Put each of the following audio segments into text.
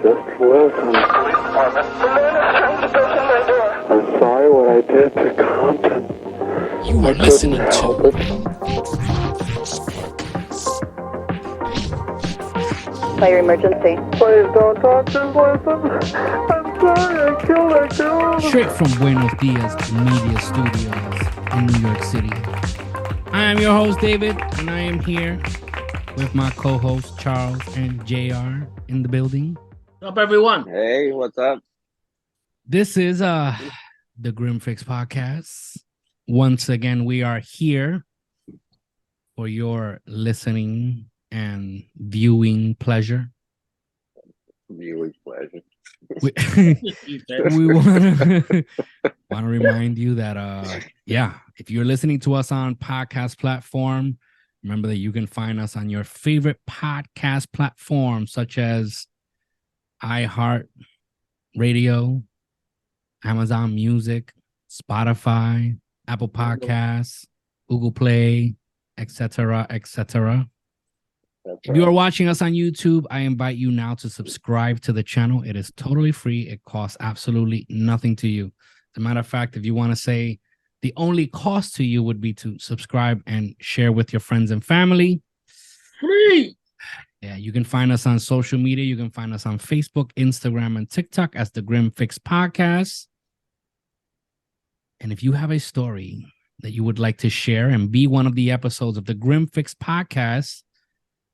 Just listen. I'm sorry what I did to Compton. You are listening to Fire emergency. Please don't talk, just listen. I'm sorry I killed that girl. straight from Buenos Dias Media Studios in New York City. I am your host, David, and I am here with my co-hosts, Charles and JR, in the building. What's up, everyone? Hey, what's up? This is the Grim Fix Podcast. Once again, we are here for your listening and viewing pleasure. Viewing pleasure. We want to remind you that if you're listening to us on podcast platform, remember that you can find us on your favorite podcast platform such as iHeart Radio, Amazon Music, Spotify, Apple Podcasts, Google Play, etc., etc. If you are watching us on YouTube, I invite you now to subscribe to the channel. It is totally free. It costs absolutely nothing to you. As a matter of fact, if you want to say the only cost to you would be to subscribe and share with your friends and family. Free. Yeah, you can find us on social media. You can find us on Facebook, Instagram, and TikTok as the Grim Fix Podcast. And if you have a story that you would like to share and be one of the episodes of the Grim Fix Podcast,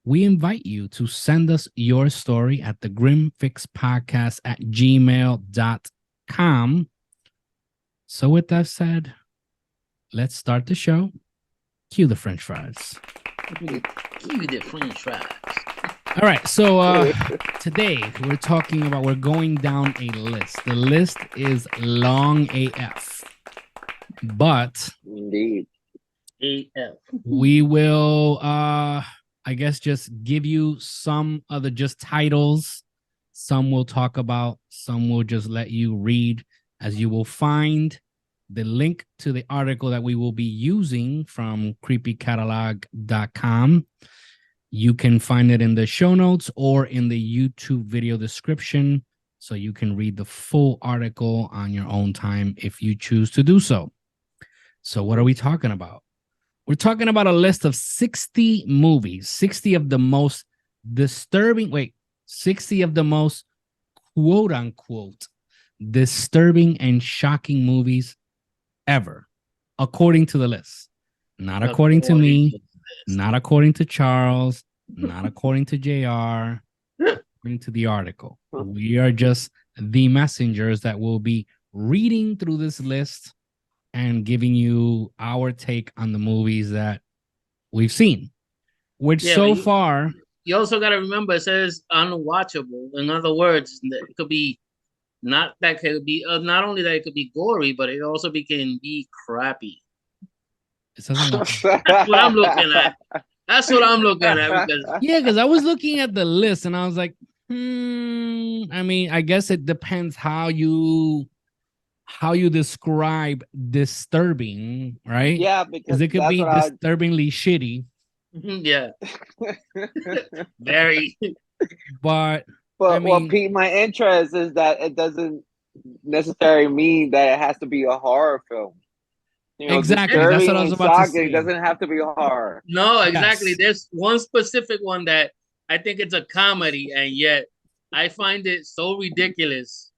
we invite you to send us your story at the grimfixpodcast@gmail.com. So with that said, let's start the show. Cue the French fries. Cue the French fries. All right, so today we're going down a list. The list is long AF, but Indeed. AF. we will I guess just give you some of the just titles. Some we'll talk about, some we'll just let you read, as you will find the link to the article that we will be using from creepycatalog.com. You can find it in the show notes or in the YouTube video description, so you can read the full article on your own time if you choose to do so. So what are we talking about? We're talking about a list of 60 movies, 60 of the most disturbing, 60 of the most quote unquote disturbing and shocking movies ever, according to the list. Not according to me, not according to Charles, not according to JR, according to the article. We are just the messengers that will be reading through this list and giving you our take on the movies that we've seen, which so far... You also got to remember, it says unwatchable. In other words, it could be not only that it could be gory, but it also can be crappy. That's what I'm looking at. Because I was looking at the list and I was like, I mean, I guess it depends how you describe disturbing, right? Yeah, because it could be disturbingly shitty. Yeah. Very. But I mean, what piqued my interest is that it doesn't necessarily mean that it has to be a horror film. You know, exactly. That's what I was about to say. It doesn't have to be a horror. No, exactly. Yes. There's one specific one that I think it's a comedy, and yet I find it so ridiculous.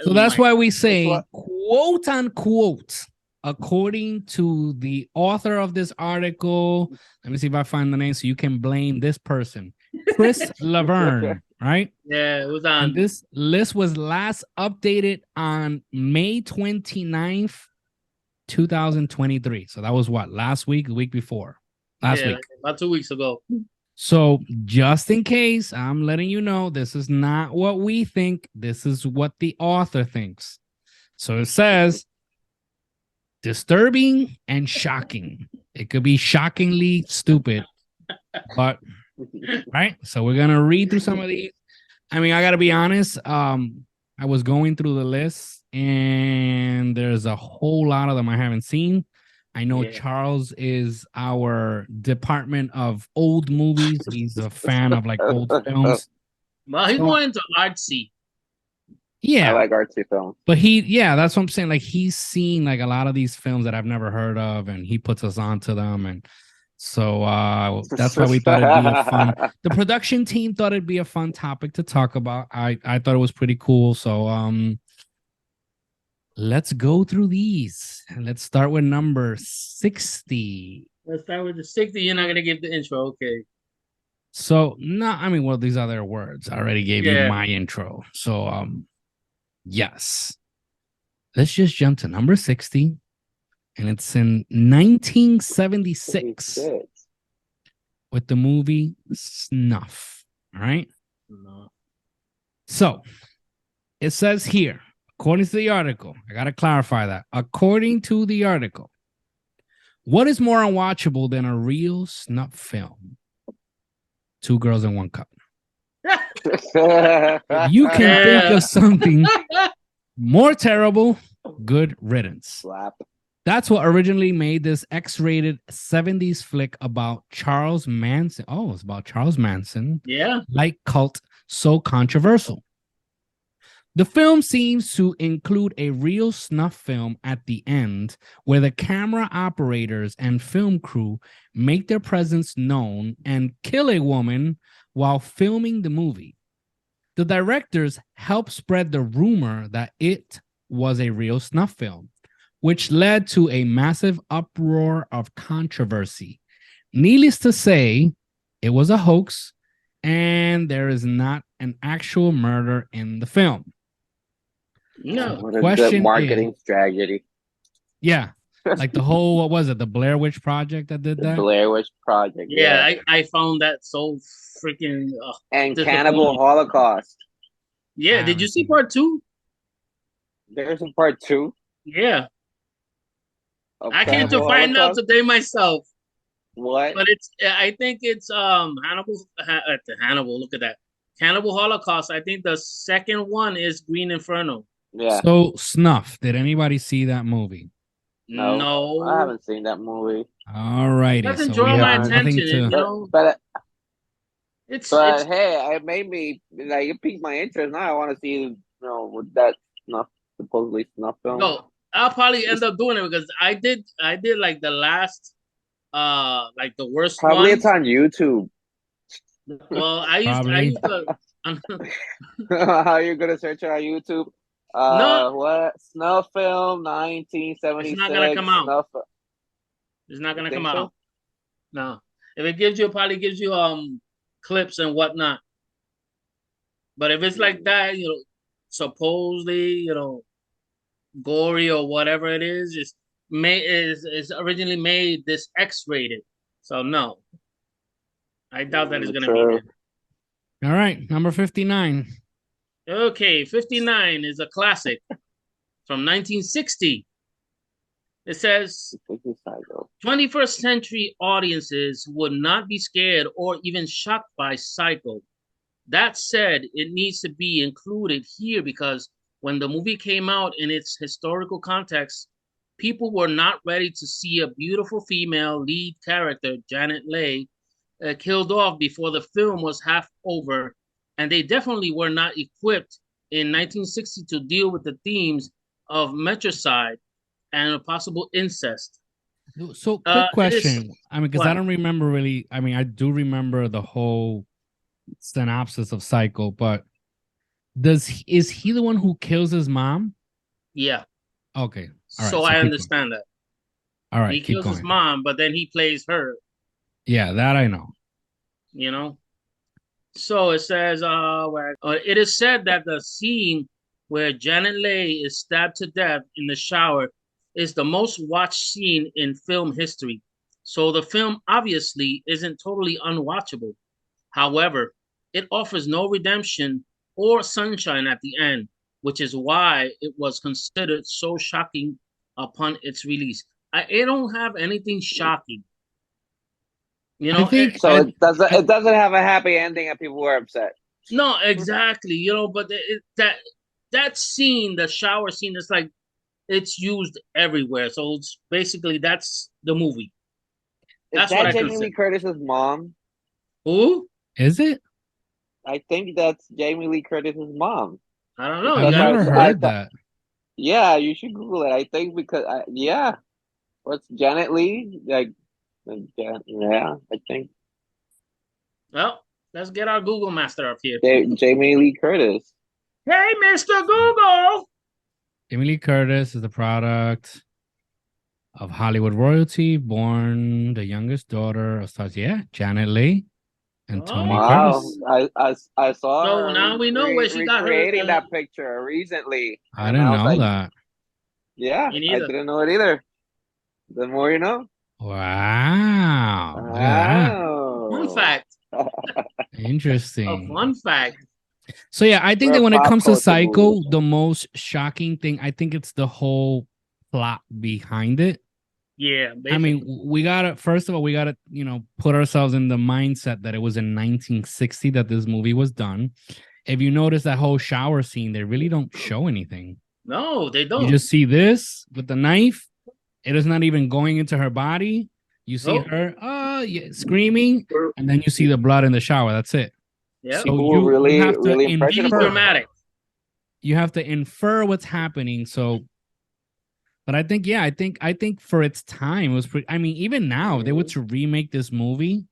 So that's why we say, quote unquote, according to the author of this article. Let me see if I find the name so you can blame this person, Chris Laverne, right? Yeah, it was on. And this list was last updated on May 29th, 2023. So that was what? Last week, the week before? Last week. About 2 weeks ago. So just in case, I'm letting you know, this is not what we think. This is what the author thinks. So it says disturbing and shocking. It could be shockingly stupid, but right. So we're going to read through some of these. I mean, I got to be honest. I was going through the list and there's a whole lot of them I haven't seen. I know Charles is our department of old movies. He's a fan of like old films. Well, he's So- more into artsy. Yeah, I like artsy films. but that's what I'm saying. Like he's seen like a lot of these films that I've never heard of, and he puts us onto them, and so that's why we thought it'd be a fun. The production team thought it'd be a fun topic to talk about. I thought it was pretty cool. So let's go through these, and let's start with number 60. Let's start with the 60. You're not gonna give the intro, okay? So no, I mean, well, these other words I already gave you my intro. So yes. Let's just jump to number 60. And it's in 1976 with the movie Snuff. All right. No. So it says here, according to the article, I got to clarify that. According to the article, what is more unwatchable than a real snuff film? Two Girls in One Cup. If you can think of something more terrible, good riddance. Slap. That's what originally made this X-rated 70s flick about Charles Manson. Oh, it's about Charles Manson. Yeah. Like cult so controversial. The film seems to include a real snuff film at the end where the camera operators and film crew make their presence known and kill a woman while filming the movie. The directors helped spread the rumor that it was a real snuff film, which led to a massive uproar of controversy. Needless to say, it was a hoax, and there is not an actual murder in the film. No. What a Question good marketing strategy. Yeah, like the whole, what was it, the Blair Witch Project that did The that? Blair Witch Project. Yeah, I found that so freaking. And disappointing. Cannibal Holocaust. Yeah, did you see part 2? There's a part 2. Yeah, Of I came to Cannibal find out Holocaust? today myself. What? But I think it's Hannibal. Look at that, Cannibal Holocaust. I think the second one is Green Inferno. Yeah. So, Snuff, did anybody see that movie? No, I haven't seen that movie. All righty. Doesn't So draw we my have nothing attention. to... But It's hey, it made me like it piqued my interest. Now I want to see with that supposedly snuff film. no. I'll probably end up doing it because I did like the last like the worst Probably one. it's on YouTube. Well, I used to How you gonna search it on YouTube? No. What snuff film 1976? It's not gonna come out. Snuff. It's not gonna You come think so? out. No. If it gives you, it probably gives you clips and whatnot. But if it's like that, supposedly, gory or whatever it is, it's originally made this X-rated. So no. I doubt that it's gonna be True. there. All right, number 59. Okay, 59 is a classic from 1960. It says 21st century audiences would not be scared or even shocked by Psycho. That said, it needs to be included here because when the movie came out in its historical context, people were not ready to see a beautiful female lead character, Janet Leigh, killed off before the film was half over, and they definitely were not equipped in 1960 to deal with the themes of matricide and possible incest. So, quick question. Because I don't remember really. I do remember the whole synopsis of Psycho, but is he the one who kills his mom? Yeah. Okay. All right. So I understand that. All right. He kills his mom, but then he plays her. Yeah, that I know. So it says, it is said that the scene where Janet Leigh is stabbed to death in the shower is the most watched scene in film history. So the film obviously isn't totally unwatchable. However, it offers no redemption or sunshine at the end, which is why it was considered so shocking upon its release. It don't have anything shocking. I think so. It doesn't have a happy ending, and people were upset. No, exactly. But that scene, the shower scene, is like it's used everywhere. So it's basically that's the movie. That's what I genuinely Curtis's mom. Who is it? I think that's Jamie Lee Curtis's mom. I don't know. I've You Because gotta never look I heard it up. that. yeah, you should Google it. I think because yeah, what's Janet Lee? Yeah, I think Well, let's get our Google master up here. Jamie Lee Curtis. Hey, Mr. Google. Jamie Lee Curtis is the product of Hollywood royalty, born the youngest daughter of stars. Yeah, Janet Leigh and Tony Oh, Wow, Curtis. I saw so her now we know where she got her. recreating that picture recently, I and didn't I was know like, that. yeah, Me I neither. didn't know it either. The more you know. Wow. Look at that. Fun Wow. fact. A Interesting. fun fact. So yeah, I think We're that a when it pop comes to culture Psycho, movie. the most shocking thing, I think it's the whole plot behind it. Yeah, I mean, basically. we gotta first of all, we gotta put ourselves in the mindset that it was in 1960 that this movie was done. If you notice that whole shower scene, they really don't show anything. No, they You don't. just see this with the knife. It is not even going into her body. You see Nope. her screaming, and then you see the blood in the shower. That's it. Yeah. So People were you really, have to really impressionable. Really dramatic. You have to infer what's happening. So, but I think, yeah, I think for its time, it was pretty. I mean, even now, if they were to remake this movie,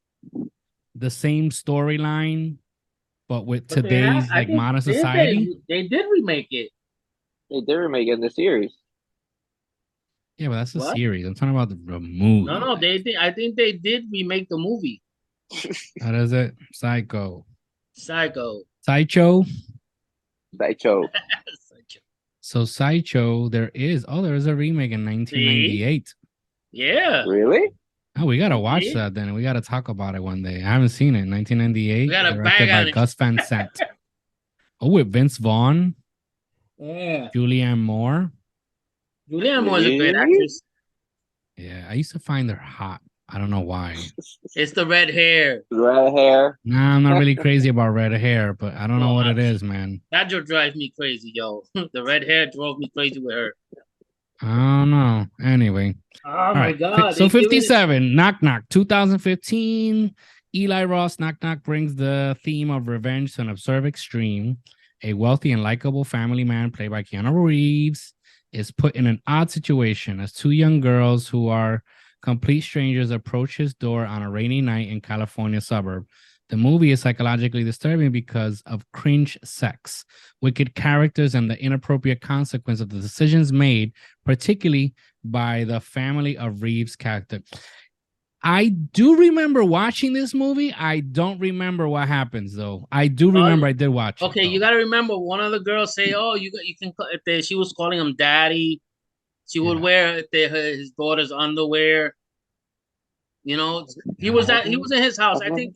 the same storyline, but with But they had, today's I like think, modern did society. they did remake it. They did remake it in the series. Yeah, but that's the What? series. I'm talking about the movie. No, they did. I think they did remake the movie. How does it? Psycho. Psycho. Sideshow. Sideshow. So Sideshow, there is a remake in 1998. Yeah. Really? Oh, we gotta watch See? that then. We gotta talk about it one day. I haven't seen it. 1998, We got a directed bag by on it. Gus Van Sant. Oh, with Vince Vaughn, Yeah. Julianne Moore. Julianne Moore's a great Really? actress. Yeah, I used to find her hot. I don't know why. It's the red hair. Red hair. Nah, I'm not really crazy about red hair, but I don't know what it is, man. That just drives me crazy, yo. The red hair drove me crazy with her. I don't know. Anyway. Oh All my right. god. So they giving it- 57, Knock Knock, 2015. Eli Ross Knock Knock brings the theme of revenge to an absurd extreme. A wealthy and likable family man played by Keanu Reeves is put in an odd situation as two young girls who are complete strangers approach his door on a rainy night in California suburb. The movie is psychologically disturbing because of cringe sex, wicked characters, and the inappropriate consequence of the decisions made, particularly by the family of Reeves' character. I do remember watching this movie. I don't remember what happens though. I do remember I did watch it. Okay, you got to remember one of the girls say, "Oh, you can." If she was calling him daddy, she would wear his daughter's underwear. You know, he was in his house. I think.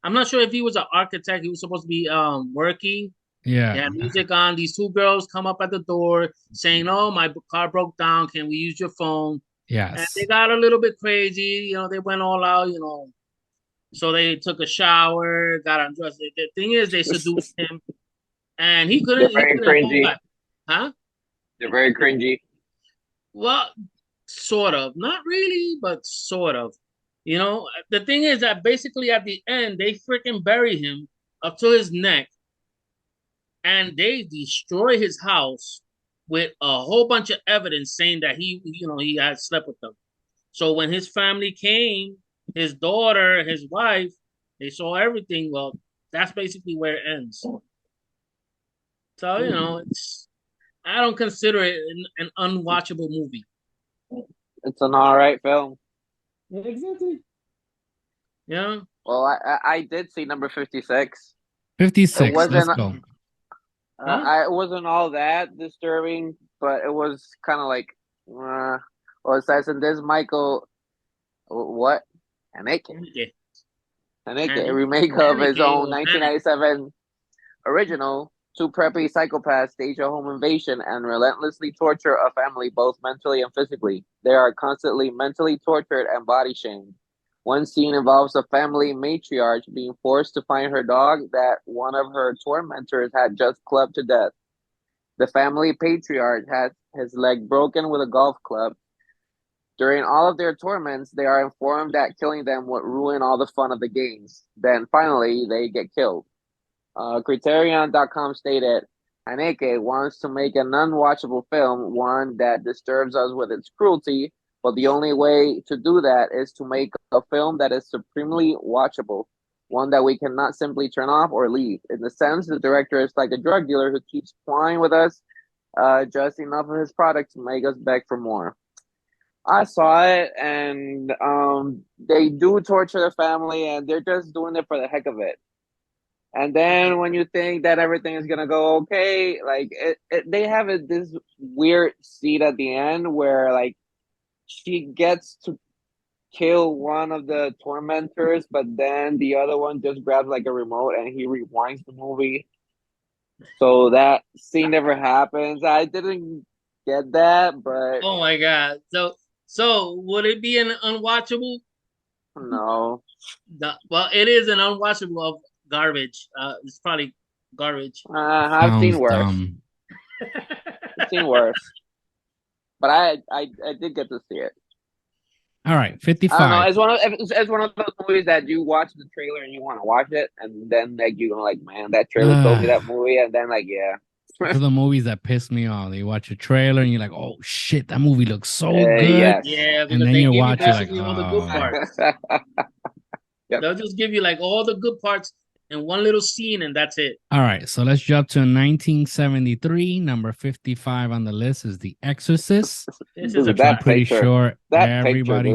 I'm not sure if he was an architect. He was supposed to be working. Yeah. They had music on. These two girls come up at the door saying, "Oh, my car broke down. Can we use your phone?" Yes. And they got a little bit crazy. You know, they went all out. You know, so they took a shower, got undressed. The thing is, they seduced him, and he couldn't. They're very cringy. Huh? They're very cringy. Well, sort of. Not really, but sort of. You know, the thing is that basically at the end, they freaking bury him up to his neck, and they destroy his house with a whole bunch of evidence saying that he had slept with them. So when his family came, his daughter, his wife, they saw everything. Well, that's basically where it ends. So, I don't consider it an unwatchable movie. It's an all right film. Exactly. Yeah. Well, I did see number 56. 56. Let's go. It wasn't all that disturbing, but it was kind of like, well, it says in this Michael, what? Haneke, a remake of his own 1997 original. Two preppy psychopaths stage a home invasion and relentlessly torture a family both mentally and physically. They are constantly mentally tortured and body shamed. One scene involves a family matriarch being forced to find her dog that one of her tormentors had just clubbed to death. The family patriarch has his leg broken with a golf club. During all of their torments, they are informed that killing them would ruin all the fun of the games. Then finally, they get killed. Criterion.com stated, Haneke wants to make an unwatchable film, one that disturbs us with its cruelty, but the only way to do that is to make a film that is supremely watchable, one that we cannot simply turn off or leave. In the sense, the director is like a drug dealer who keeps plying with us just enough of his product to make us beg for more. I saw it, and they do torture the family, and they're just doing it for the heck of it. And then when you think that everything is gonna go okay, like they have this weird scene at the end where like she gets to kill one of the tormentors, but then the other one just grabs like a remote and he rewinds the movie. So that scene never happens. I didn't get that, but Oh my god! So would it be an unwatchable? no. Well, it is an unwatchable of garbage. It's probably garbage. I've seen worse. Dumb. I've seen worse. But I did get to see it. All right, 55. I don't know. It's one of those movies that you watch the trailer and you want to watch it, and then like you go like, man, that trailer told me that movie, and then like, yeah. Those are the movies that piss me off. You watch a trailer and you're like, oh shit, that movie looks so good. Yes. Yeah, and then you watch it like, all the good parts. Yep. They'll just give you like all the good parts in one little scene, and that's it. All right, so let's jump to 1973. Number 55 on the list is The Exorcist. This is a I'm pretty sure everybody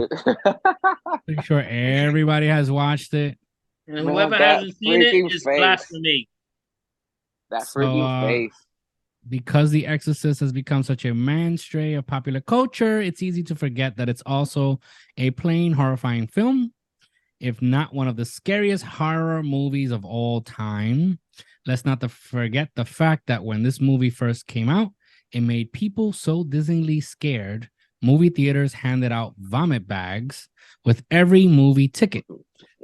has watched it. And whoever hasn't seen it is blasphemy. That freaking face. Because The Exorcist has become such a mainstay of popular culture, it's easy to forget that it's also a plain horrifying film, if not one of the scariest horror movies of all time. Let's not forget the fact that when this movie first came out, it made people so dizzyingly scared, movie theaters handed out vomit bags with every movie ticket.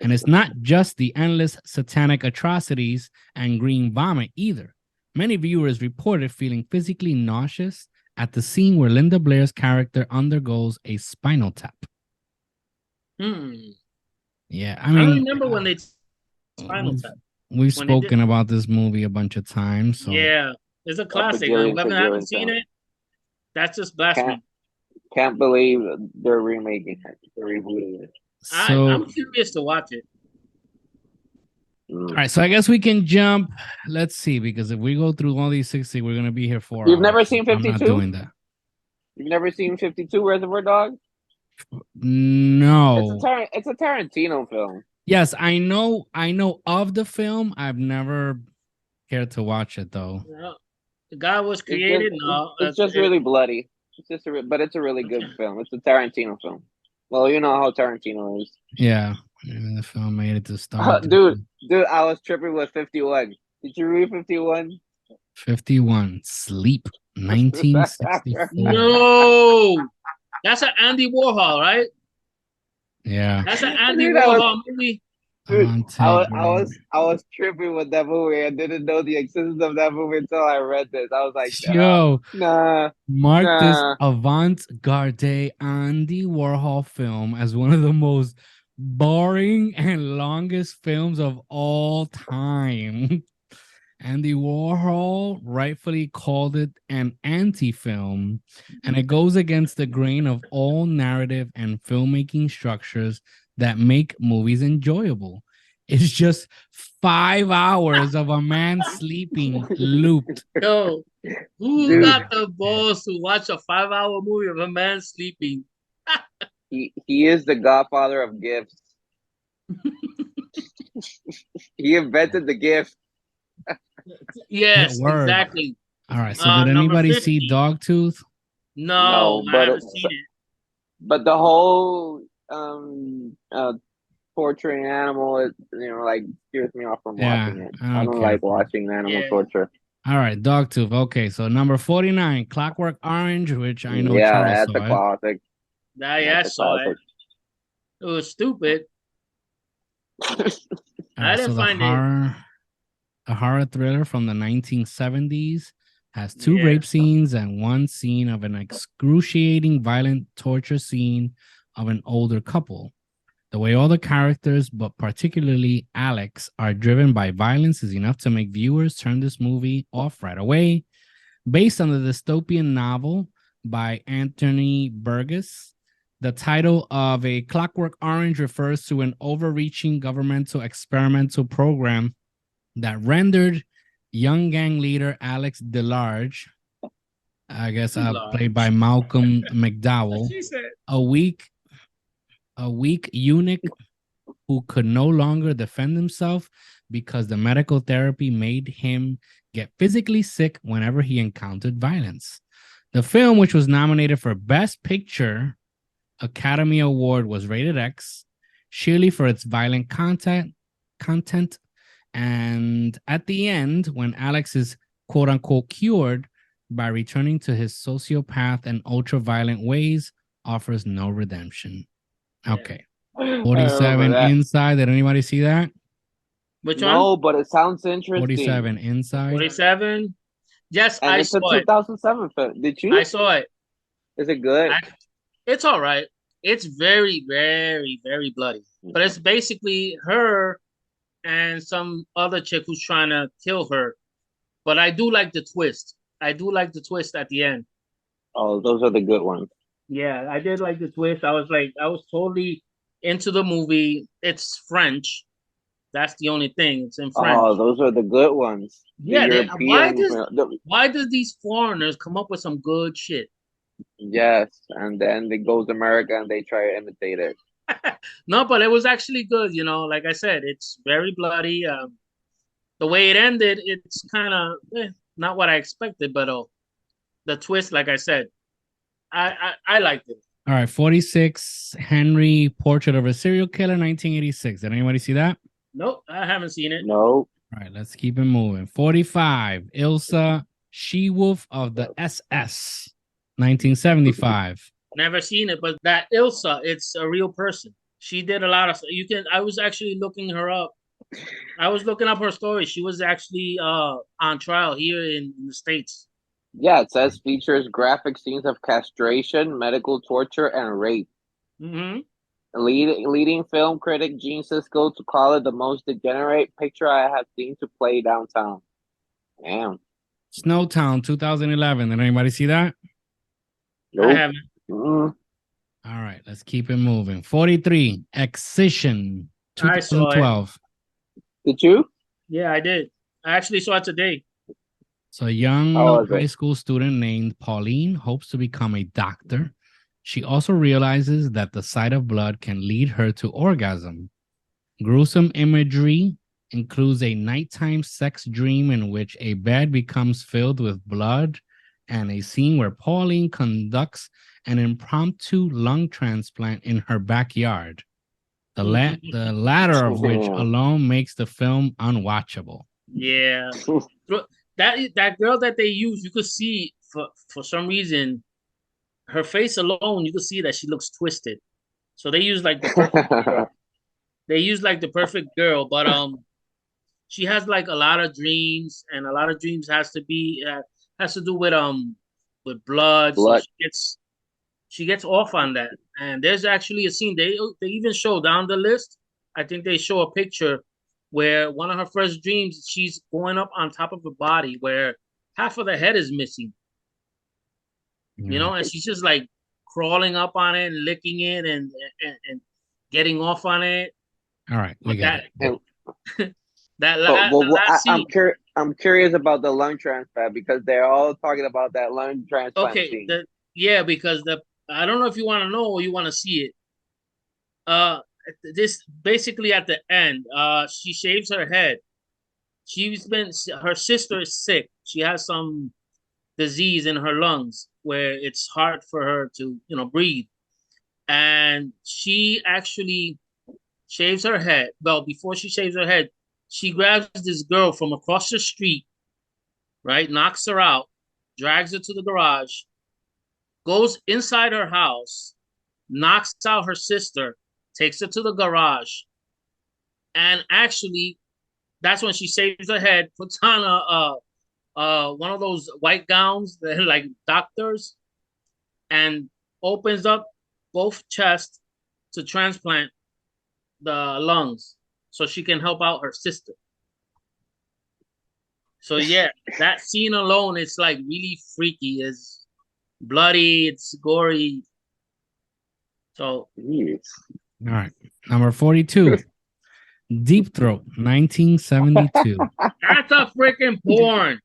And it's not just the endless satanic atrocities and green vomit either. Many viewers reported feeling physically nauseous at the scene where Linda Blair's character undergoes a spinal tap. Yeah, I mean, remember when they spinal tap. We've spoken about this movie a bunch of times. So. Yeah, it's a classic. Whoever hasn't seen it, that's just blasphemy. Can't believe they're remaking it. They're rebooting it. So, I'm curious to watch it. All right, so I guess we can jump. Let's see, because if we go through all these 60, we're going to be here for You've never seen 52? I'm not doing that. You've never seen 52 Reservoir Dogs? No. It's a Tarantino film. Yes, I know of the film. I've never cared to watch it, though. No. The guy was created. It's just really bloody. But it's a really good film. It's a Tarantino film. Well, you know how Tarantino is. Yeah. The film made it to start. Dude, I was tripping with 51. Did you read 51? 51. Sleep. 1964. No. That's an Andy Warhol, right? Yeah. That's an Andy Warhol movie. Dude, I was tripping with that movie. I didn't know the existence of that movie until I read this. I was like, mark this avant-garde Andy Warhol film as one of the most boring and longest films of all time. Andy Warhol rightfully called it an anti-film, and it goes against the grain of all narrative and filmmaking structures that make movies enjoyable. It's just 5 hours of a man sleeping looped. Yo, who got the balls to watch a 5-hour movie of a man sleeping? He is the godfather of gifts. He invented the gift. Yes, exactly. All right. So did anybody see Dogtooth? No, I haven't seen it. But the whole torturing animal, like scares me off from watching it. I don't like watching animal torture. All right, Dogtooth. Okay, so number 49, Clockwork Orange, which I know. Yeah, that's a classic. I saw it. It was stupid. I didn't find it. A horror thriller from the 1970s has 2 rape scenes and 1 scene of an excruciating violent torture scene of an older couple. The way all the characters, but particularly Alex, are driven by violence is enough to make viewers turn this movie off right away. Based on the dystopian novel by Anthony Burgess, the title of A Clockwork Orange refers to an overreaching governmental experimental program that rendered young gang leader Alex DeLarge, I guess played by Malcolm McDowell, a weak eunuch who could no longer defend himself because the medical therapy made him get physically sick whenever he encountered violence. The film, which was nominated for Best Picture Academy Award, was rated X, sheerly for its violent content. And at the end, when Alex is quote unquote cured by returning to his sociopath and ultra violent ways, offers no redemption. Okay. 47 Inside. Did anybody see that? Which one? No, but it sounds interesting. 47 Inside. 47. Yes, and I saw it. It's a 2007 film. Did you? I saw it. Is it good? It's all right. It's very, very, very bloody. But it's basically her and some other chick who's trying to kill her. But I do like the twist. I do like the twist at the end. Oh, those are the good ones. Yeah, I did like the twist. I was totally into the movie. It's French. That's the only thing. It's in French. Oh, those are the good ones. Yeah, why does these foreigners come up with some good shit? Yes, and then they go to America and they try to imitate it. No, but it was actually good. You know, like I said, it's very bloody. The way it ended, it's kind of not what I expected, but the twist, like I said, I liked it. All right, 46 Henry, Portrait of a Serial Killer, 1986. Did anybody see that? Nope, I haven't seen it. Nope. All right, let's keep it moving. 45 Ilsa, She-Wolf of the SS, 1975. Never seen it, but that Ilsa, it's a real person. She did a lot of. I was actually looking her up. I was looking up her story. She was actually on trial here in the States. Yeah, it says features graphic scenes of castration, medical torture, and rape. Mm-hmm. Leading film critic Gene Siskel to call it the most degenerate picture I have seen to play downtown. Damn. Snowtown, 2011. Did anybody see that? Nope. I haven't. Mm-hmm. All right, let's keep it moving. 43 Excision, 2012. Did you? Yeah, I did. I actually saw it today. So a young high school student named Pauline hopes to become a doctor. She also realizes that the sight of blood can lead her to orgasm. Gruesome imagery includes a nighttime sex dream in which a bed becomes filled with blood and a scene where Pauline conducts an impromptu lung transplant in her backyard. The latter of which alone makes the film unwatchable. Yeah. That girl that they use, you could see for some reason, her face alone, you could see that she looks twisted. So they use like the perfect girl. They use like the perfect girl, but she has like a lot of dreams, and a lot of dreams has to do with blood. So she gets off on that. And there's actually a scene they even show down the list. I think they show a picture where one of her first dreams, she's going up on top of a body where half of the head is missing. You know, and she's just like crawling up on it and licking it and getting off on it. All right, we got it. I'm curious about the lung transplant because they're all talking about that lung transplant. Okay, because I don't know if you want to know or you want to see it. This basically at the end, she shaves her head. Her sister is sick. She has some disease in her lungs where it's hard for her to, breathe. And she actually shaves her head. Well, before she shaves her head, she grabs this girl from across the street, right? Knocks her out, drags her to the garage, goes inside her house, knocks out her sister, takes her to the garage, and actually, that's when she shaves her head, puts on one of those white gowns that are like doctors, and opens up both chests to transplant the lungs so she can help out her sister. So yeah, that scene alone, it's like really freaky. It's bloody, it's gory. So Jeez. All right. Number 42. Deep Throat, 1972. that's a freaking porn.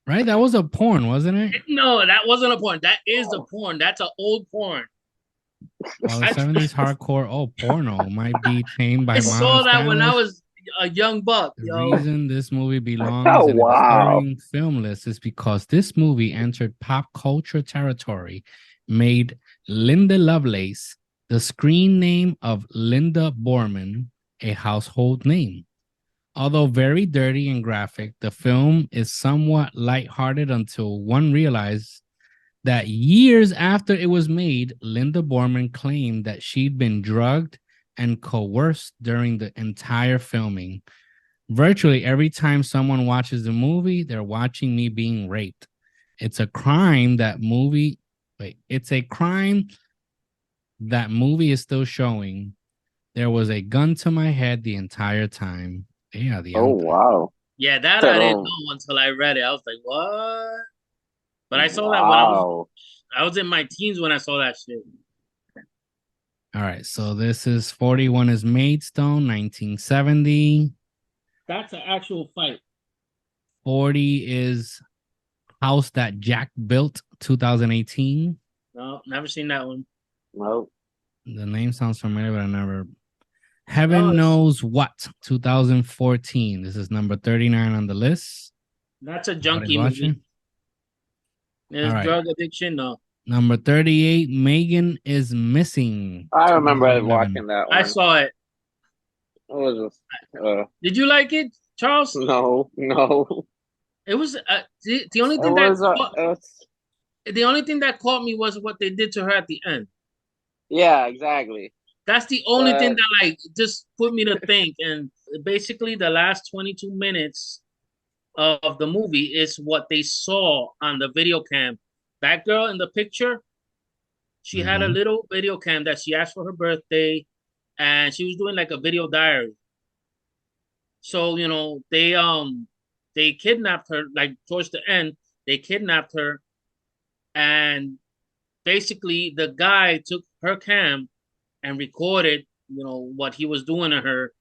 Right? That was a porn, wasn't it? No, that wasn't a porn. That is a porn. That's an old porn. Well, the 70s hardcore, porno might be tamed by I saw modern that when I standards. was a young buck. The Yo. reason this movie belongs Oh, in a wow. disturbing film list is because this movie entered pop culture territory, made Linda Lovelace, the screen name of Linda Borman, a household name. Although very dirty and graphic, the film is somewhat lighthearted until one realized that years after it was made, Linda Borman claimed that she'd been drugged and coerced during the entire filming. Virtually every time someone watches the movie, they're watching me being raped. It's a crime that movie is still showing. There was a gun to my head the entire time. Yeah, Oh, wow. Yeah, that I didn't know until I read it. I was like, what? But I saw that when I was in my teens when I saw that shit. All right, so this is 41 is Maidstone, 1970. That's an actual fight. 40 is House That Jack Built, 2018. No, never seen that one. Nope. The name sounds familiar, but I never. Heaven Knows What, 2014. This is number 39 on the list. That's a junkie movie. There's drug addiction, no. Number 38, Megan is Missing. I remember watching that one. I saw it. What was it? Did you like it, Charles? No. It was the only thing the only thing that caught me was what they did to her at the end. Yeah, exactly. That's the only thing that like just put me to think. And basically, the last 22 minutes of the movie is what they saw on the video cam. That girl in the picture, she had a little video cam that she asked for her birthday, and she was doing like a video diary. So, you know, they kidnapped her, like towards the end, they kidnapped her, and basically the guy took her cam and recorded, you know, what he was doing to her.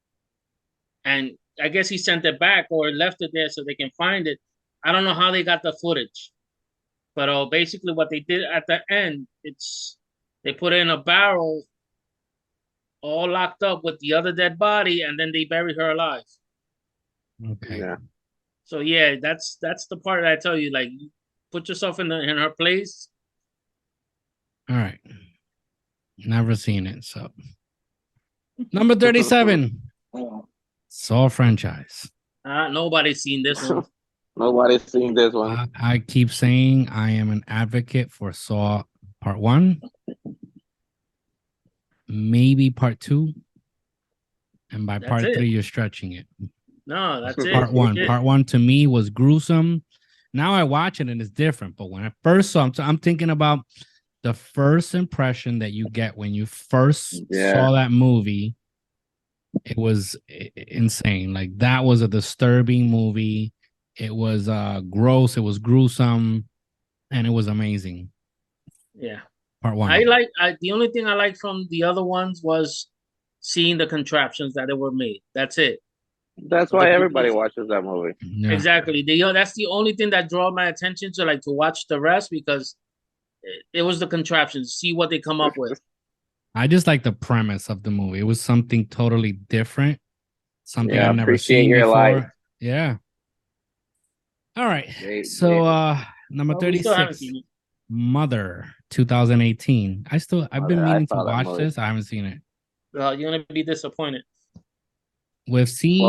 And I guess he sent it back or left it there so they can find it. I don't know how they got the footage. But basically what they did at the end, they put it in a barrel all locked up with the other dead body, and then they buried her alive. Okay. Yeah. So yeah, that's the part that I tell you, like, put yourself in her place. All right. Never seen it, so. Number 37. Saw franchise. Nobody's seen this one. Nobody's seen this one. I keep saying I am an advocate for Saw Part 1. Maybe Part 2. And by Part 3, you're stretching it. No, that's it. Part 1. Part 1 to me was gruesome. Now I watch it and it's different. But when I first saw it, I'm thinking about the first impression that you get when you first saw that movie. It was insane. Like, that was a disturbing movie. It was gross. It was gruesome, and it was amazing. Yeah. Part 1. The only thing I liked from the other ones was seeing the contraptions that they were made. That's it. That's why everybody watches that movie. Yeah. Exactly. That's the only thing that drew my attention to watch the rest, because it was the contraptions. See what they come up with. I just like the premise of the movie. It was something totally different. Something I've never seen before. Life. Yeah. All right. So number 36, Mother, 2018. I've been meaning to watch this. I haven't seen it. Well, you're gonna be disappointed. We've seen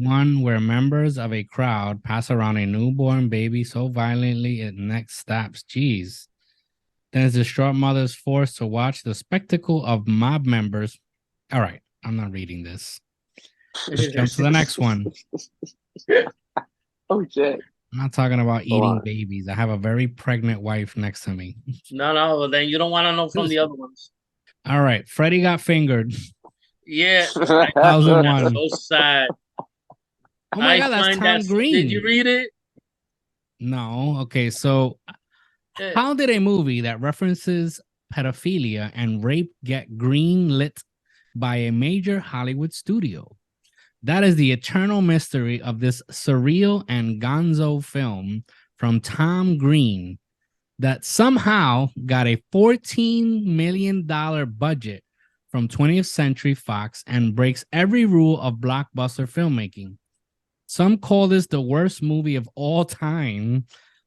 one where members of a crowd pass around a newborn baby so violently it neck snaps. Jeez. Then his distraught mother is forced to watch the spectacle of mob members. All right, I'm not reading this. Let's jump to the next one. Oh, shit. I'm not talking about eating babies. I have a very pregnant wife next to me. No, well, then you don't want to know from the other ones. All right, Freddy Got Fingered, Yeah. 2001. So sad. Oh my God, that's find Tom Green. Did you read it? No. Okay, so how did a movie that references pedophilia and rape get greenlit by a major Hollywood studio? That is the eternal mystery of this surreal and gonzo film from Tom Green that somehow got a $14 million budget from 20th Century Fox and breaks every rule of blockbuster filmmaking. Some call this the worst movie of all time.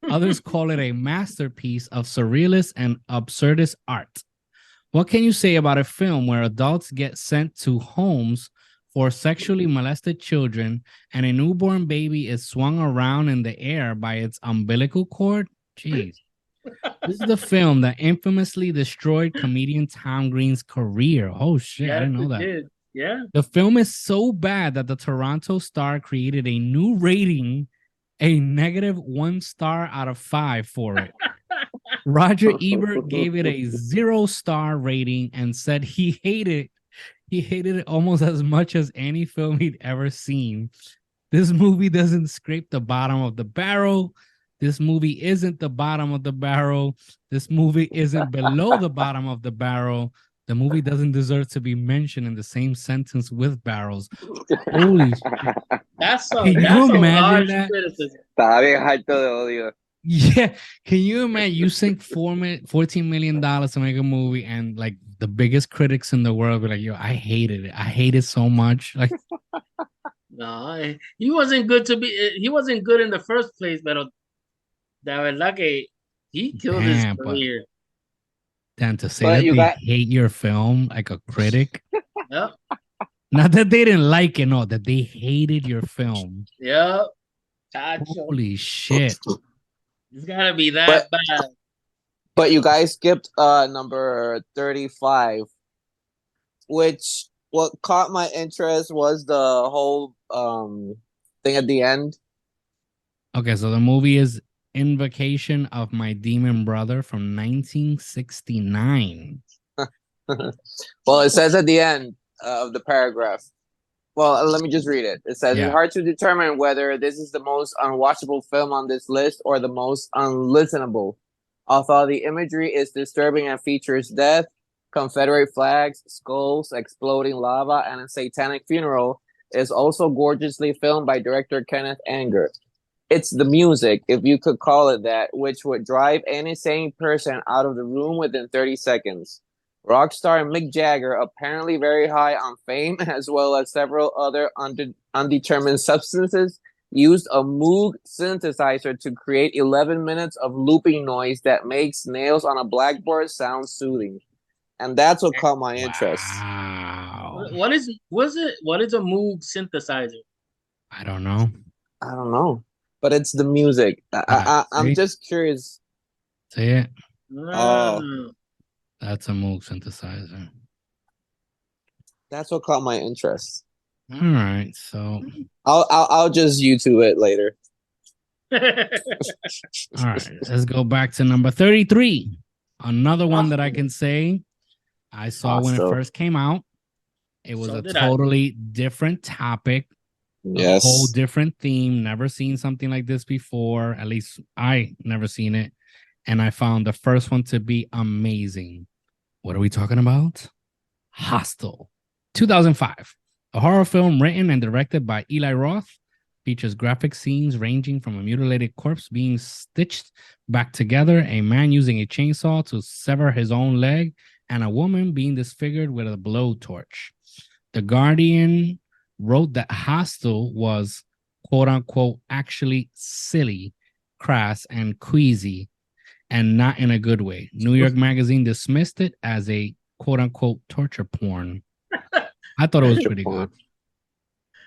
Others call it a masterpiece of surrealist and absurdist art. What can you say about a film where adults get sent to homes for sexually molested children and a newborn baby is swung around in the air by its umbilical cord? Jeez. This is the film that infamously destroyed comedian Tom Green's career. Oh, shit. I didn't know that. Did. Yeah. The film is so bad that the Toronto Star created a new rating, a -1 star out of 5 for it. Roger Ebert gave it a 0-star rating and said he hated it almost as much as any film he'd ever seen. This movie doesn't scrape the bottom of the barrel. This movie isn't the bottom of the barrel. This movie isn't below the bottom of the barrel. The movie doesn't deserve to be mentioned in the same sentence with barrels. Holy shit. That's Can you imagine that? Estaba bien harto de odio. Yeah. Can you imagine you sink $14 million to make a movie and like the biggest critics in the world be like, yo, I hated it. I hate it so much. Like, no, he wasn't good in the first place, but la verdad que he killed his career. Then to say that they hate your film like a critic. Yep. Not that they didn't like it, no, that they hated your film. Yep. Holy shit. It's gotta be that bad. But you guys skipped number 35, which what caught my interest was the whole thing at the end. Okay, so the movie is Invocation of My Demon Brother from 1969. Well, it says at the end of the paragraph. Well, let me just read it. It says, It's hard to determine whether this is the most unwatchable film on this list or the most unlistenable. Although the imagery is disturbing and features death, Confederate flags, skulls, exploding lava, and a satanic funeral, it is also gorgeously filmed by director Kenneth Anger. It's the music, if you could call it that, which would drive any sane person out of the room within 30 seconds. Rock star Mick Jagger, apparently very high on fame, as well as several other undetermined substances, used a Moog synthesizer to create 11 minutes of looping noise that makes nails on a blackboard sound soothing. And that's what caught my interest. Wow. What is a Moog synthesizer? I don't know. But it's the music. I'm just curious. See it? Oh. That's a Moog synthesizer. That's what caught my interest. All right, so I'll just YouTube it later. All right, let's go back to number 33. Another one that I can say I saw when it first came out. It was a totally different topic. A whole different theme. Never seen something like this before. At least I never seen it. And I found the first one to be amazing. What are we talking about? Hostel. 2005. A horror film written and directed by Eli Roth. Features graphic scenes ranging from a mutilated corpse being stitched back together, a man using a chainsaw to sever his own leg, and a woman being disfigured with a blowtorch. The Guardian wrote that Hostel was, quote unquote, actually silly, crass, and queasy, and not in a good way. New York Magazine dismissed it as a, quote unquote, torture porn. I thought it was pretty good.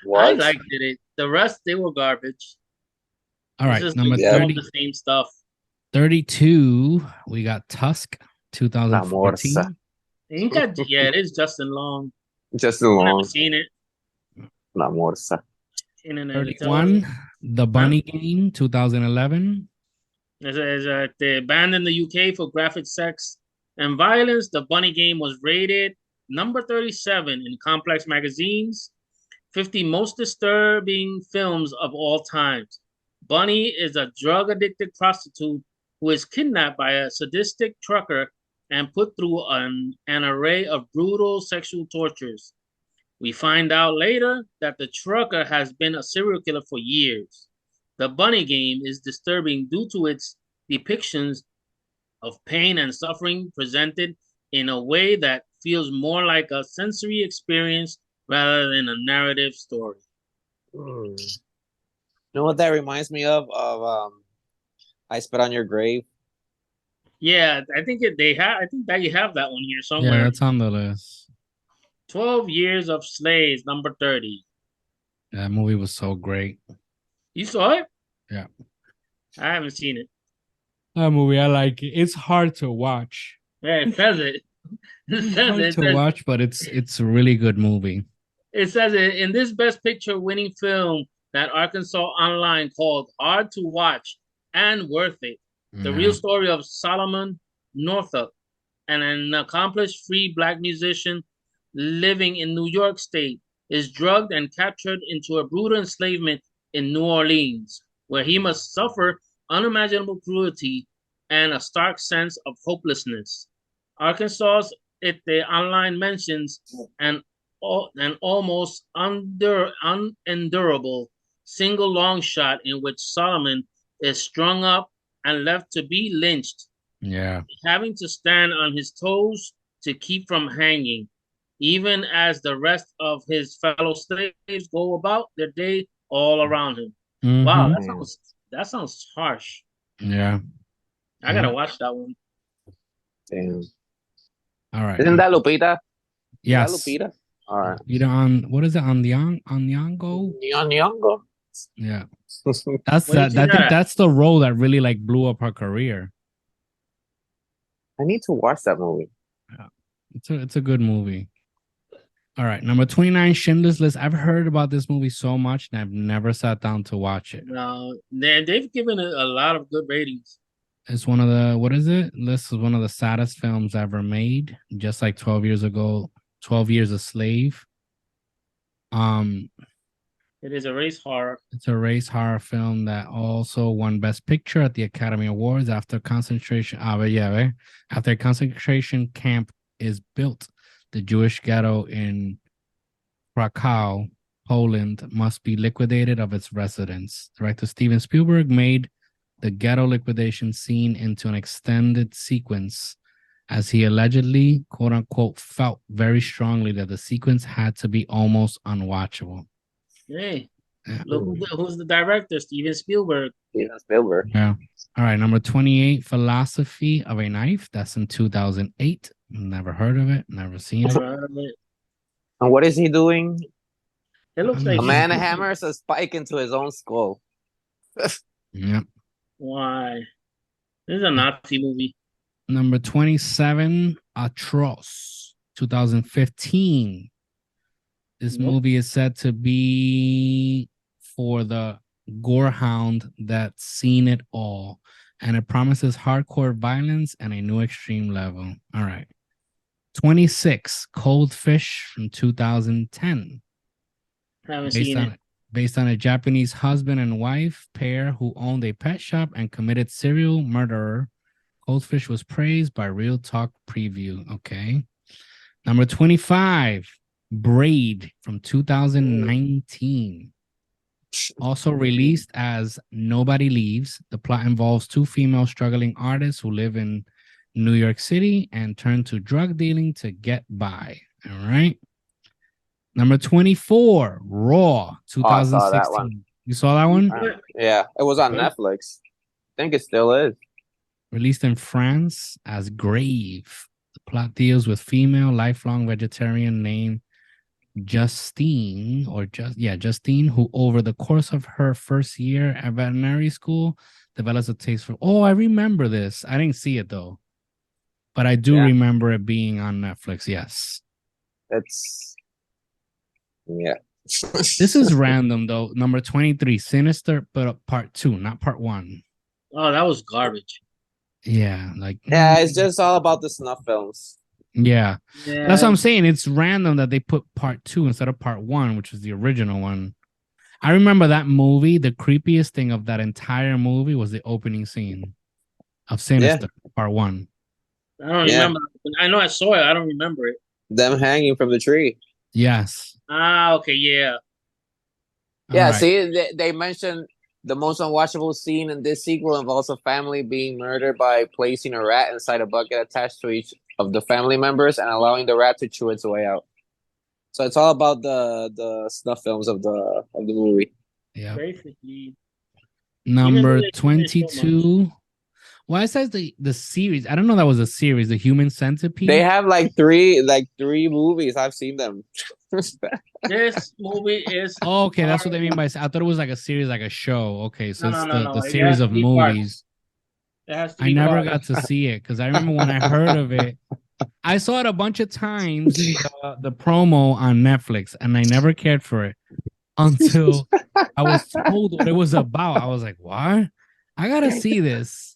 What? I liked it. The rest, they were garbage. All right, number 30. The same stuff. 32, we got Tusk, 2014. Yeah, it is Justin Long. Justin Long. I've never seen it. La Morsa. 31, The Bunny Game, 2011. They banned in the UK for graphic sex and violence. The Bunny Game was rated number 37 in Complex Magazine's 50 most disturbing films of all times. Bunny is a drug-addicted prostitute who is kidnapped by a sadistic trucker and put through an array of brutal sexual tortures. We find out later that the trucker has been a serial killer for years. The Bunny game is disturbing due to its depictions of pain and suffering presented in a way that feels more like a sensory experience rather than a narrative story. You know what that reminds me of? I Spit on Your Grave. Yeah, I think they have. I think that you have that one here somewhere. Yeah, that's on the list. 12 Years of Slaves, number 30. That movie was so great. You saw it? Yeah. I haven't seen it. That movie, I like it. It's hard to watch. Yeah, it says it. It's hard to watch, but it's a really good movie. It says it in this Best Picture winning film that Arkansas Online called Hard to Watch and Worth It. The real story of Solomon Northup, an accomplished free black musician living in New York State, is drugged and captured into a brutal enslavement in New Orleans, where he must suffer unimaginable cruelty and a stark sense of hopelessness. Arkansas the online mentions an almost unendurable single long shot in which Solomon is strung up and left to be lynched. Yeah. Having to stand on his toes to keep from hanging, even as the rest of his fellow slaves go about their day all around him. Mm-hmm. Wow, that sounds harsh. Yeah. I gotta watch that one. Damn. All right. Isn't that Lupita? Yes. Is that Lupita? All right. You on what is it? On Nyong'o? Nyong'o? Yeah. That's that. I think that's the role that really like blew up her career. I need to watch that movie. Yeah. It's a good movie. All right, number 29, Schindler's List. I've heard about this movie so much, and I've never sat down to watch it. No, they've given it a lot of good ratings. It's one of the, what is it? This is one of the saddest films ever made, just like 12 years ago, 12 Years a Slave. It is a race horror. It's a race horror film that also won Best Picture at the Academy Awards after concentration. After a concentration camp is built, the Jewish ghetto in Krakow, Poland, must be liquidated of its residents. Director Steven Spielberg made the ghetto liquidation scene into an extended sequence, as he allegedly, quote unquote, felt very strongly that the sequence had to be almost unwatchable. Hey, look who's the director, Steven Spielberg. Steven Spielberg. Yeah. All right, number 28, Philosophy of a Knife. That's in 2008. Never heard of it. Never seen it. And what is he doing? It looks like a man hammers a spike into his own skull. Yeah. Why? This is a Nazi movie. Number 27, Atroz, 2015. This movie is said to be for the gorehound that's seen it all, and it promises hardcore violence and a new extreme level. All right. 26, Cold Fish from 2010. Haven't seen it. Based on a Japanese husband and wife pair who owned a pet shop and committed serial murder, Cold Fish was praised by Real Talk Preview. Okay. Number 25, Braid from 2019. Also released as Nobody Leaves. The plot involves two female struggling artists who live in New York City and turn to drug dealing to get by. All right. Number 24, Raw, 2016. Oh, I saw that one. You saw that one? Yeah, it was on Netflix. I think it still is. Released in France as Grave. The plot deals with female lifelong vegetarian named Justine, who over the course of her first year at veterinary school develops a taste for. Oh, I remember this. I didn't see it though, but I do remember it being on Netflix. Yes, this is random though. Number 23, Sinister, but part 2, not part 1. Oh, that was garbage. Yeah, it's just all about the snuff films. Yeah. Yeah. That's what I'm saying. It's random that they put part 2 instead of part 1, which was the original one. I remember that movie. The creepiest thing of that entire movie was the opening scene of Sinister, part 1. I don't remember. I know I saw it. I don't remember it. Them hanging from the tree. Yes. Okay, yeah. Yeah, All right. see, they mentioned the most unwatchable scene in this sequel involves a family being murdered by placing a rat inside a bucket attached to each of the family members and allowing the rat to chew its way out. So it's all about the snuff films of the movie. Yeah. Basically. Number 22. Why it says the series? I don't know that was a series. The Human Centipede. They have like three movies. I've seen them. This movie is. Oh, okay, that's what they mean by. I thought it was like a series, like a show. Okay, so it's the It series has of to be movies. It has to I be never parts. got to see it because I remember when I heard of it, I saw it a bunch of times, the promo on Netflix, and I never cared for it until I was told what it was about. I was like, what? I gotta see this.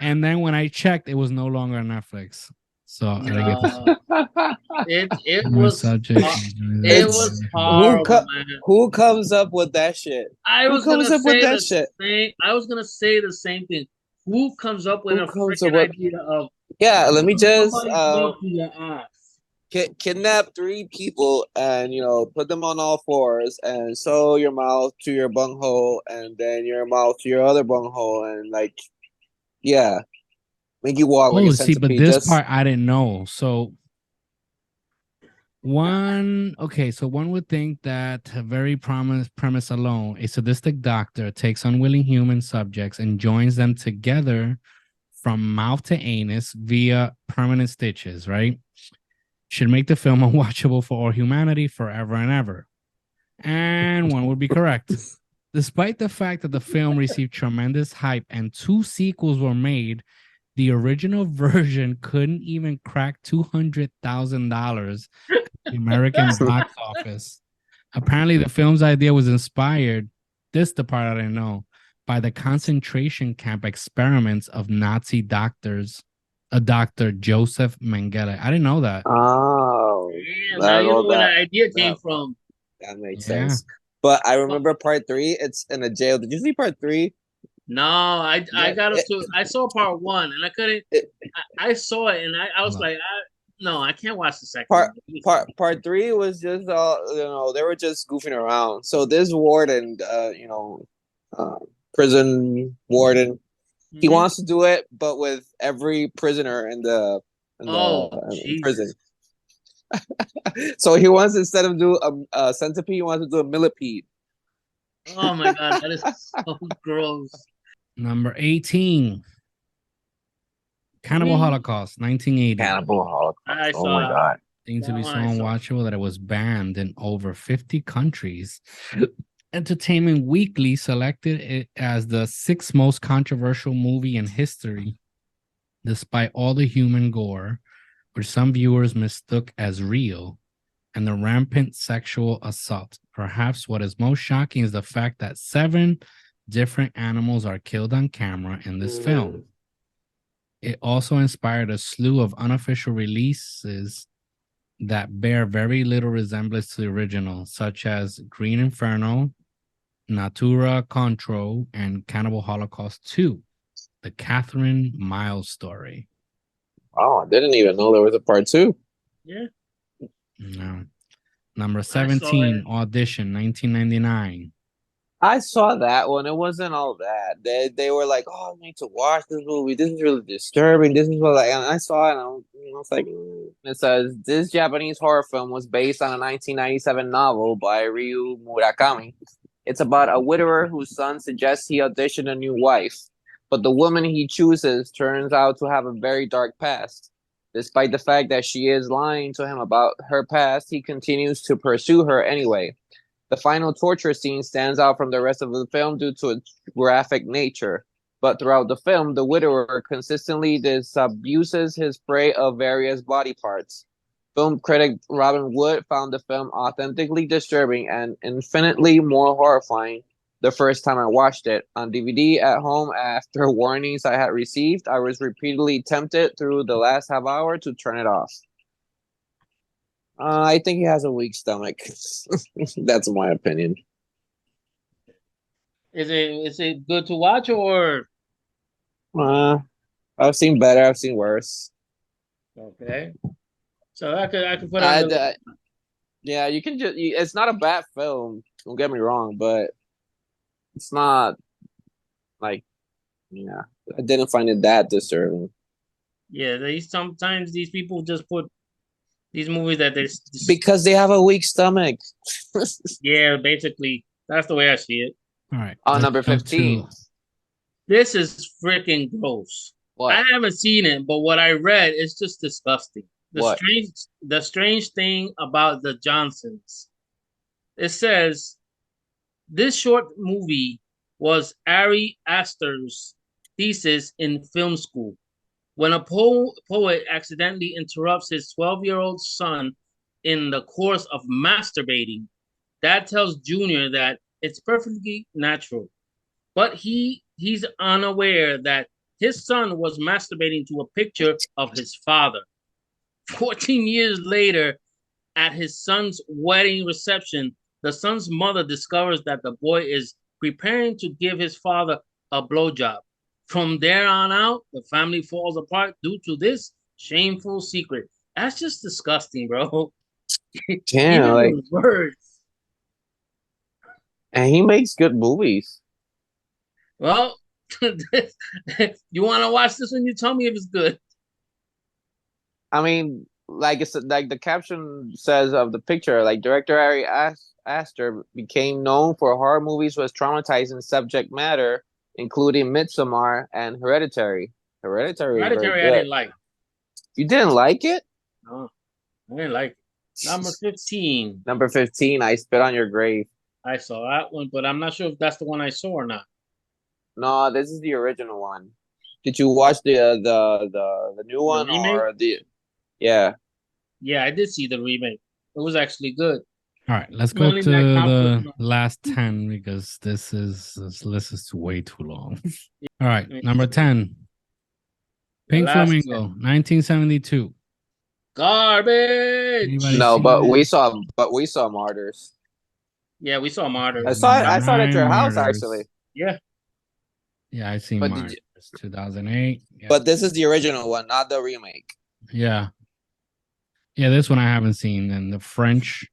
And then when I checked, it was no longer on Netflix. So I didn't get to see it. It My was subject. it was horrible, man. Who comes up with that shit? Who comes up with that shit? I was gonna say the same thing. Who comes up with a freaking idea of? Yeah, let me just kidnap 3 people and put them on all 4s and sew your mouth to your bunghole and then your mouth to your other bunghole and make you walk like a centipede. But this part I didn't know. So one would think that a very premise alone, a sadistic doctor takes unwilling human subjects and joins them together from mouth to anus via permanent stitches, right? Should make the film unwatchable for all humanity forever and ever. And one would be correct. Despite the fact that the film received tremendous hype and 2 sequels were made, the original version couldn't even crack $200,000 at the American box office. Apparently, the film's idea was inspired, this the part I didn't know, by the concentration camp experiments of Nazi doctors, a Dr. Joseph Mengele. I didn't know that. Oh, damn, now you know where the idea came from. That makes sense. But I remember part 3. It's in a jail. Did you see part 3? No, I got up to. I saw part 1 and I couldn't. I saw it and I was like, I can't watch the second part 3 was just they were just goofing around. So this warden, prison warden, he wants to do it, but with every prisoner in the prison. So he wants, instead of do a centipede, he wants to do a millipede. Oh my god, that is so gross. Number 18. Cannibal Holocaust, 1980. Cannibal Holocaust. Oh my god. Seems to be so unwatchable that it was banned in over 50 countries. Entertainment Weekly selected it as the 6th most controversial movie in history, despite all the human gore, which some viewers mistook as real, and the rampant sexual assault. Perhaps what is most shocking is the fact that 7 different animals are killed on camera in this film. It also inspired a slew of unofficial releases that bear very little resemblance to the original, such as Green Inferno, Natura Control, and Cannibal Holocaust 2, the Catherine Miles story. Oh, I didn't even know there was a part 2. Yeah. No. Number 17, Audition, 1999. I saw that one. It wasn't all that. They were like, "Oh, I need to watch this movie. This is really disturbing. This is what," and I saw it. And I was like, It says this Japanese horror film was based on a 1997 novel by Ryu Murakami. It's about a widower whose son suggests he audition a new wife, but the woman he chooses turns out to have a very dark past. Despite the fact that she is lying to him about her past, he continues to pursue her anyway. The final torture scene stands out from the rest of the film due to its graphic nature. But throughout the film, the widower consistently disabuses his prey of various body parts. Film critic Robin Wood found the film authentically disturbing and infinitely more horrifying the first time I watched it. On DVD at home, after warnings I had received, I was repeatedly tempted through the last half hour to turn it off. I think he has a weak stomach. That's my opinion. Is it good to watch or I've seen better. I've seen worse. okay? So I could put on the Yeah, you can just. It's not a bad film. Don't get me wrong, but it's not like, yeah. I didn't find it that disturbing. yeah. Sometimes these people just put these movies that there's Because they have a weak stomach. yeah. Basically, that's the way I see it. All right. On let's number jump 15. This is freaking gross. What? I haven't seen it, but what I read is just disgusting. What? The strange thing about the Johnsons. It says this short movie was Ari Aster's thesis in film school. When a poet accidentally interrupts his 12-year-old son in the course of masturbating, Dad tells Junior that it's perfectly natural. But he's unaware that his son was masturbating to a picture of his father. 14 years later, at his son's wedding reception, the son's mother discovers that the boy is preparing to give his father a blowjob. From there on out, the family falls apart due to this shameful secret. That's just disgusting, bro. Damn, Even like, the words. and he makes good movies. Well, you want to watch this one? You tell me if it's good. I mean, like it's like the caption says of the picture, like director Ari Aster became known for horror movies with traumatizing subject matter, including Midsommar and Hereditary. Hereditary is very Hereditary, I good. didn't like. You didn't like it? No, I didn't like it. Number 15. Number 15, I Spit on Your Grave. I saw that one, but I'm not sure if that's the one I saw or not. No, this is the original one. Did you watch the new one remake? or the? Yeah. Yeah, I did see the remake. It was actually good. All right, let's go to the last 10 this list is way too long. All right, number 10. Pink Flamingo, 1972. Garbage. No, but we saw Martyrs. Yeah, we saw Martyrs. I saw it at your house actually. Yeah. Yeah, I seen Martyrs 2008. Yeah. But this is the original one, not the remake. Yeah. Yeah, this one I haven't seen. And the French,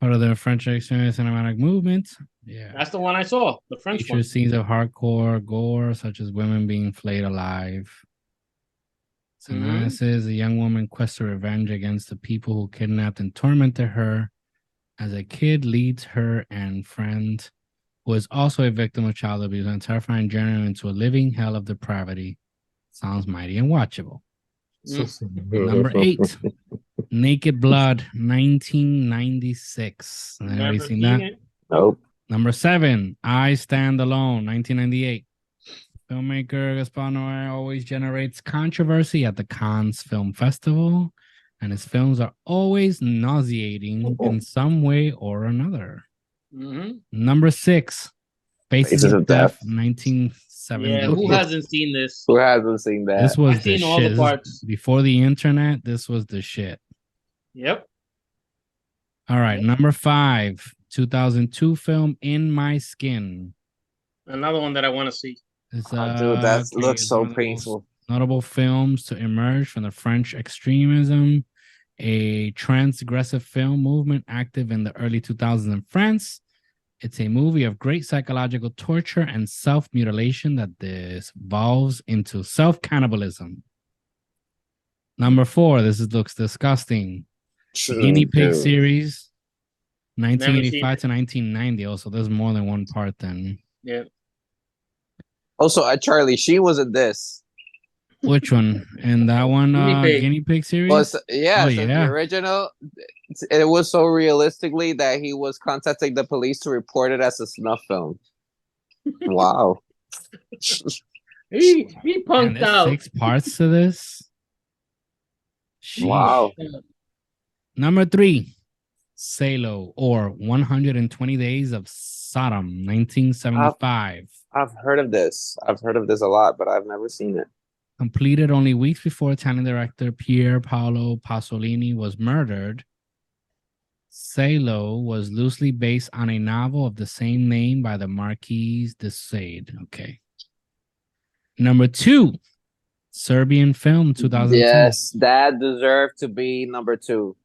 part of the French extremist cinematic movement. Yeah. That's the one I saw. The French one. Scenes of hardcore gore, such as women being flayed alive. Analysis, a young woman quests revenge against the people who kidnapped and tormented her. As a kid, leads her and friend, who is also a victim of child abuse, on a terrifying journey into a living hell of depravity. Sounds mighty and watchable. Number 8, Naked Blood, 1996. Anybody seen that? Nope. Number 7, I Stand Alone, 1998. Filmmaker Gaspar Noé always generates controversy at the Cannes Film Festival, and his films are always nauseating in some way or another. Number 6, Faces of Death, 1970. Yeah, who hasn't seen this? Who hasn't seen that? This was I've seen all the parts. Before the internet, this was the shit. Yep. All right, number 5, 2002 film In My Skin. Another one that I want to see. Dude, that looks so painful. Notable films to emerge from the French extremism, a transgressive film movement active in the early 2000s in France. It's a movie of great psychological torture and self-mutilation that devolves into self-cannibalism. Number 4, looks disgusting. Guinea Pig Series, 1985 to 1990. Also, there's more than one part then. Yeah. Also, Charlie, she was in this. Which one? And that one, Guinea Pig Series? Well, the original. It was so realistically that he was contacting the police to report it as a snuff film. Wow. he punked out. 6 parts to this. Sheesh. Wow. Number 3, Salo, or 120 Days of Sodom, 1975. I've heard of this. I've heard of this a lot, but I've never seen it. Completed only weeks before Italian director Pier Paolo Pasolini was murdered. Salo was loosely based on a novel of the same name by the Marquis de Sade. Okay. Number 2, Serbian Film, 2010. Yes, that deserved to be number 2.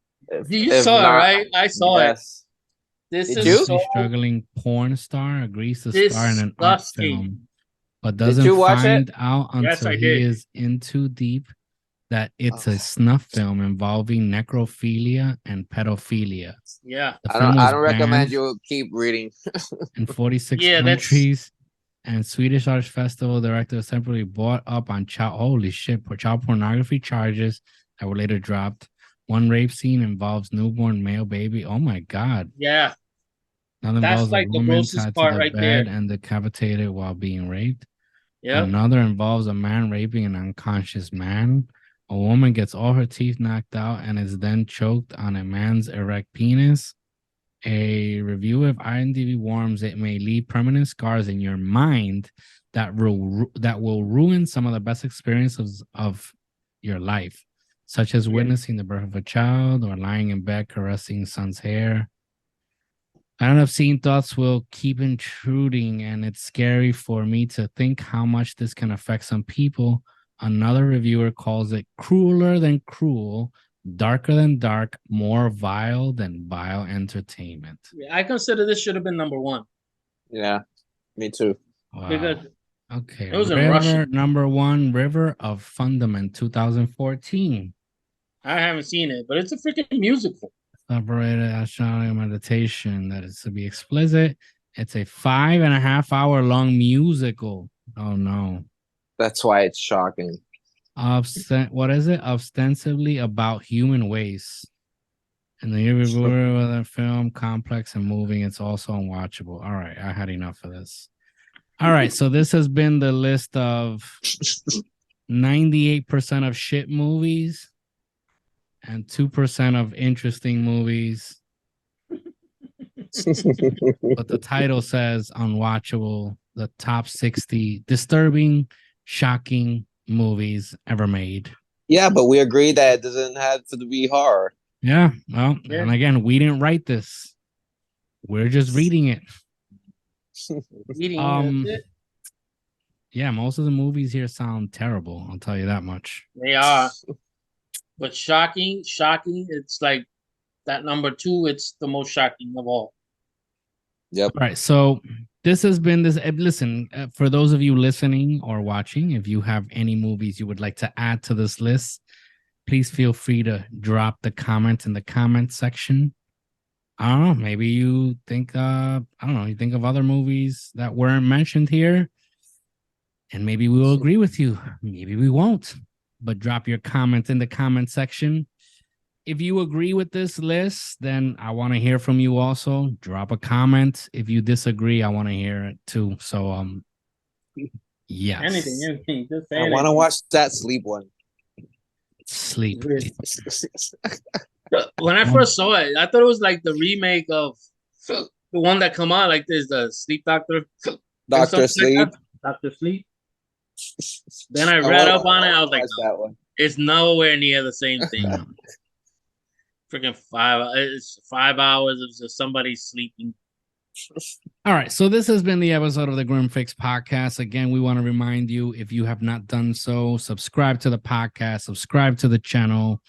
You saw it, right? I saw it. This Did is you? so Struggling porn star agrees to star in an art disgusting. film, but Did doesn't you watch find it? out Yes, until I he did. is in too deep that it's a snuff film involving necrophilia and pedophilia. Yeah. The I film was don't recommend banned you keep reading. in 46 Yeah, that's- countries, and Swedish Arts Festival director was temporarily brought up on child pornography charges that were later dropped. One rape scene involves newborn male baby. Oh my God. Yeah. Another That's involves like a the woman grossest tied to part the right bed there. and decapitated while being raped. Yeah. Another involves a man raping an unconscious man. A woman gets all her teeth knocked out and is then choked on a man's erect penis. A review of IMDb warns it may leave permanent scars in your mind that will ruin some of the best experiences of your life, such as witnessing the birth of a child or lying in bed caressing son's hair. Unobscene thoughts will keep intruding, and it's scary for me to think how much this can affect some people. Another reviewer calls it crueler than cruel, darker than dark, more vile than vile entertainment. Yeah, I consider this should have been number 1. Yeah, me too. Wow. Because Okay. it was in River, Russian. number 1, River of Fundament, 2014. I haven't seen it, but it's a freaking musical. Operated astronomical meditation. That is to be explicit. It's a 5.5 hour long musical. Oh no. That's why it's shocking. What is it? Ostensibly about human waste. And the reviewer of the film, complex and moving, it's also unwatchable. All right, I had enough of this. All right, so this has been the list of 98% of shit movies and 2% of interesting movies. But the title says Unwatchable, the top 60 disturbing, shocking movies ever made. Yeah, but we agree that it doesn't have to be horror. Yeah, well, Yeah. and again, we didn't write this. We're just reading it. Reading, that's it. Yeah, most of the movies here sound terrible. I'll tell you that much. They are. But shocking. It's like that number 2. It's the most shocking of all. Yep. All right, so this has been this. Listen, for those of you listening or watching, if you have any movies you would like to add to this list, please feel free to drop the comment in the comment section. I don't know. Maybe you think, you think of other movies that weren't mentioned here, and maybe we will agree with you. Maybe we won't. But drop your comment in the comment section. If you agree with this list, then I want to hear from you also. Drop a comment. If you disagree, I want to hear it too. So, yes. Anything. Just say I want to watch that sleep one. Sleep. When I first saw it, I thought it was like the remake of the one that come out like this, the Sleep Doctor. Dr. Sleep. Dr. Sleep. Then I read up on it. I was like, that one. It's nowhere near the same thing. Freaking 5 hours of just somebody sleeping. All right, so this has been the episode of the Grim Fix Podcast. Again, we want to remind you, if you have not done so, subscribe to the podcast, subscribe to the channel,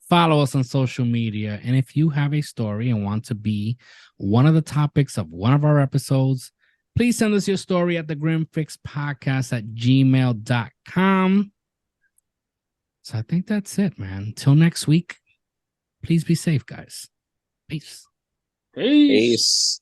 follow us on social media, and if you have a story and want to be one of the topics of one of our episodes, please send us your story at thegrimfixpodcast@gmail.com. So I think that's it, man. Till next week, please be safe, guys. Peace. Peace. Peace.